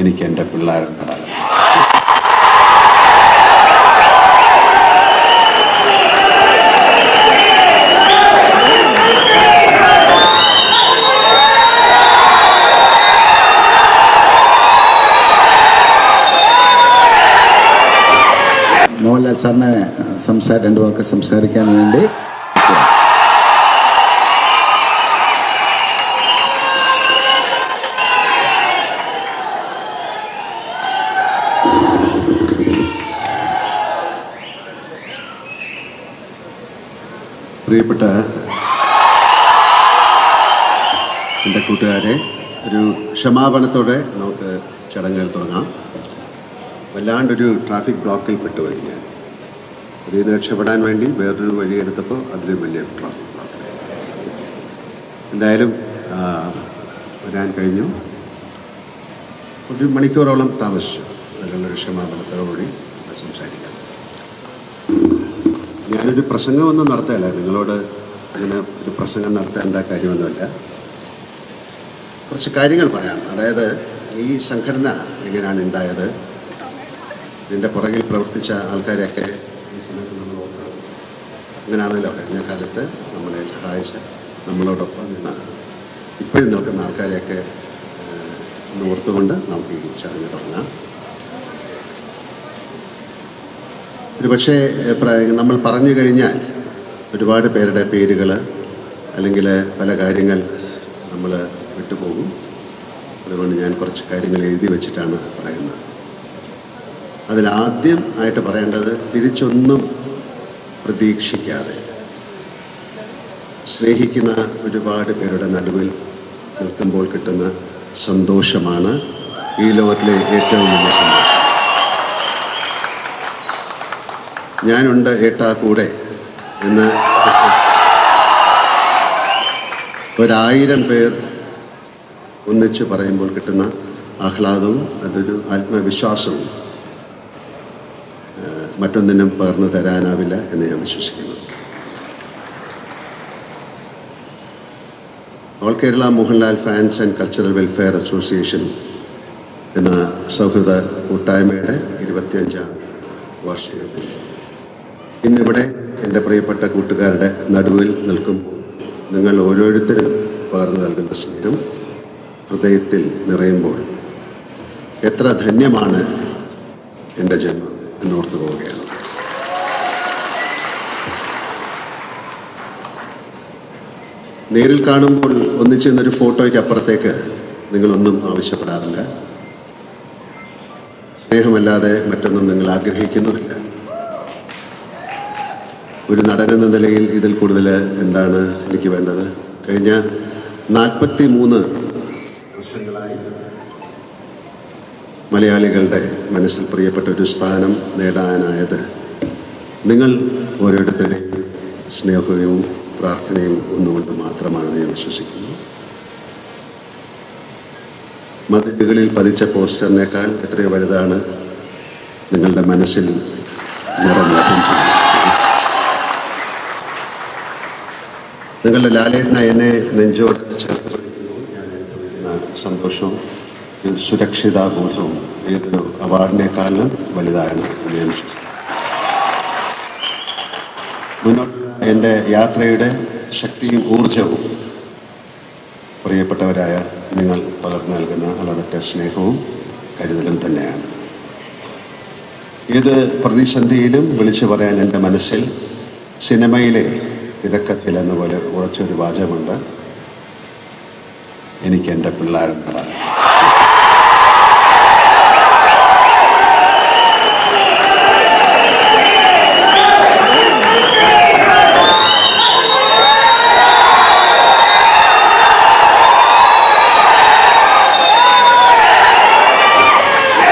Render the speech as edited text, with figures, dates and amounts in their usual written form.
എനിക്ക് എൻ്റെ പിള്ളേരുണ്ടാകും. മോഹൻലാൽ സാറിനെ രണ്ട് വാക്ക് സംസാരിക്കാൻ വേണ്ടി പ്രിയപ്പെട്ട എൻ്റെ കൂട്ടുകാരെ, ഒരു ക്ഷമാപണത്തോടെ നമുക്ക് ചടങ്ങുകൾ തുടങ്ങാം. വല്ലാണ്ടൊരു ട്രാഫിക് ബ്ലോക്കിൽ പെട്ടുപോയി. ഞാൻ ഇതിൽ നിന്ന് രക്ഷപ്പെടാൻ വേണ്ടി വേറൊരു വഴി എടുത്തപ്പോൾ അതിലും വലിയ ട്രാഫിക് ബ്ലോക്ക്. എന്തായാലും വരാൻ കഴിഞ്ഞു. ഒരു മണിക്കൂറോളം താമസിച്ചു. അതിലുള്ളൊരു ക്ഷമാപണത്തോടുകൂടി സംസാരിക്കാം. ഞാനൊരു പ്രസംഗമൊന്നും നടത്തുകയല്ല, നിങ്ങളോട് അങ്ങനെ ഒരു പ്രസംഗം നടത്തേണ്ട കാര്യമൊന്നുമില്ല. കുറച്ച് കാര്യങ്ങൾ പറയാം. അതായത് ഈ സംഘടന എങ്ങനെയാണ് ഉണ്ടായത്, ഇതിൻ്റെ പുറകിൽ പ്രവർത്തിച്ച ആൾക്കാരെയൊക്കെ അങ്ങനെയാണല്ലോ കഴിഞ്ഞ കാലത്ത് നമ്മളെ സഹായിച്ച, നമ്മളോടൊപ്പം നിന്ന് ഇപ്പോഴും നിൽക്കുന്ന ആൾക്കാരെയൊക്കെ ഒന്ന് ഓർത്തുകൊണ്ട് നമുക്ക് ഈ ചടങ്ങ് തുടങ്ങാം. ഒരു പക്ഷേ നമ്മൾ പറഞ്ഞു കഴിഞ്ഞാൽ ഒരുപാട് പേരുടെ പേരുകൾ അല്ലെങ്കിൽ പല കാര്യങ്ങൾ നമ്മൾ വിട്ടുപോകും. അതുകൊണ്ട് ഞാൻ കുറച്ച് കാര്യങ്ങൾ എഴുതി വെച്ചിട്ടാണ് പറയുന്നത്. അതിലാദ്യം ആയിട്ട് പറയേണ്ടത്, തിരിച്ചൊന്നും പ്രതീക്ഷിക്കാതെ സ്നേഹിക്കുന്ന ഒരുപാട് പേരുടെ നടുവിൽ നിൽക്കുമ്പോൾ കിട്ടുന്ന സന്തോഷമാണ് ഈ ലോകത്തിലെ ഏറ്റവും വലിയ സന്തോഷം. ഞാനുണ്ട് ഏട്ടാ കൂടെ എന്ന് 1000 പേർ ഒന്നിച്ച് പറയുമ്പോൾ കിട്ടുന്ന ആഹ്ലാദവും അതൊരു ആത്മവിശ്വാസവും മറ്റൊന്നിനും പകർന്നു തരാനാവില്ല എന്ന് ഞാൻ വിശ്വസിക്കുന്നു. All Kerala Mohanlal fans and cultural welfare association എന്ന സൗഹൃദ കൂട്ടായ്മയുടെ 25ാം വാർഷികത്തിൽ ഇന്നിവിടെ എൻ്റെ പ്രിയപ്പെട്ട കൂട്ടുകാരുടെ നടുവിൽ നിൽക്കുമ്പോൾ നിങ്ങൾ ഓരോരുത്തരും പകർന്നു നൽകുന്ന സ്നേഹം ഹൃദയത്തിൽ നിറയുമ്പോൾ എത്ര ധന്യമാണ് എൻ്റെ ജന്മം എന്നോർത്തു പോവുകയാണ്. നേരിൽ കാണുമ്പോൾ ഒന്നിച്ചെന്നൊരു ഫോട്ടോയ്ക്ക് അപ്പുറത്തേക്ക് നിങ്ങളൊന്നും ആവശ്യപ്പെടാറില്ല. സ്നേഹമല്ലാതെ മറ്റൊന്നും നിങ്ങൾ ആഗ്രഹിക്കുന്നുമില്ല. ഒരു നടനെന്ന നിലയിൽ ഇതിൽ കൂടുതൽ എന്താണ് എനിക്ക് വേണ്ടത്? കഴിഞ്ഞ 43 വർഷങ്ങളായി മലയാളികളുടെ മനസ്സിൽ പ്രിയപ്പെട്ട ഒരു സ്ഥാനം നേടാനായത് നിങ്ങൾ ഓരോരുത്തരുടെയും സ്നേഹവും പ്രാർത്ഥനയും ഒന്നുകൊണ്ട് മാത്രമാണെന്ന് ഞാൻ വിശ്വസിക്കുന്നു. മതിലുകളിൽ പതിച്ച പോസ്റ്ററിനേക്കാൾ എത്രയോ വലുതാണ് നിങ്ങളുടെ മനസ്സിൽ നിറഞ്ഞാട്ടം ചെയ്യുന്നത്. നിങ്ങളുടെ ലാലേട്ടന എന്നെ നെഞ്ചോട് ചേർത്ത് പിടിക്കുമ്പോൾ ഞാൻ അനുഭവിക്കുന്ന സന്തോഷവും സുരക്ഷിതാബോധവും ഏതൊരു അവാർഡിനേക്കാളും വലുതാണ് എന്ന് ഞാൻ വിശ്വസിക്കുന്നു. മുന്നോട്ട് എൻ്റെ യാത്രയുടെ ശക്തിയും ഊർജവും പ്രിയപ്പെട്ടവരായ നിങ്ങൾ പകർന്നു നൽകുന്ന അളവറ്റ സ്നേഹവും കരുതലും തന്നെയാണ്. ഏത് പ്രതിസന്ധിയിലും വിളിച്ചു പറയാൻ എൻ്റെ മനസ്സിൽ സിനിമയിലെ തിരക്കഥയിൽ എന്ന പോലെ ഉറച്ചൊരു വാചകമുണ്ട്: എനിക്ക് എൻ്റെ പിള്ളേരുണ്ടാകും.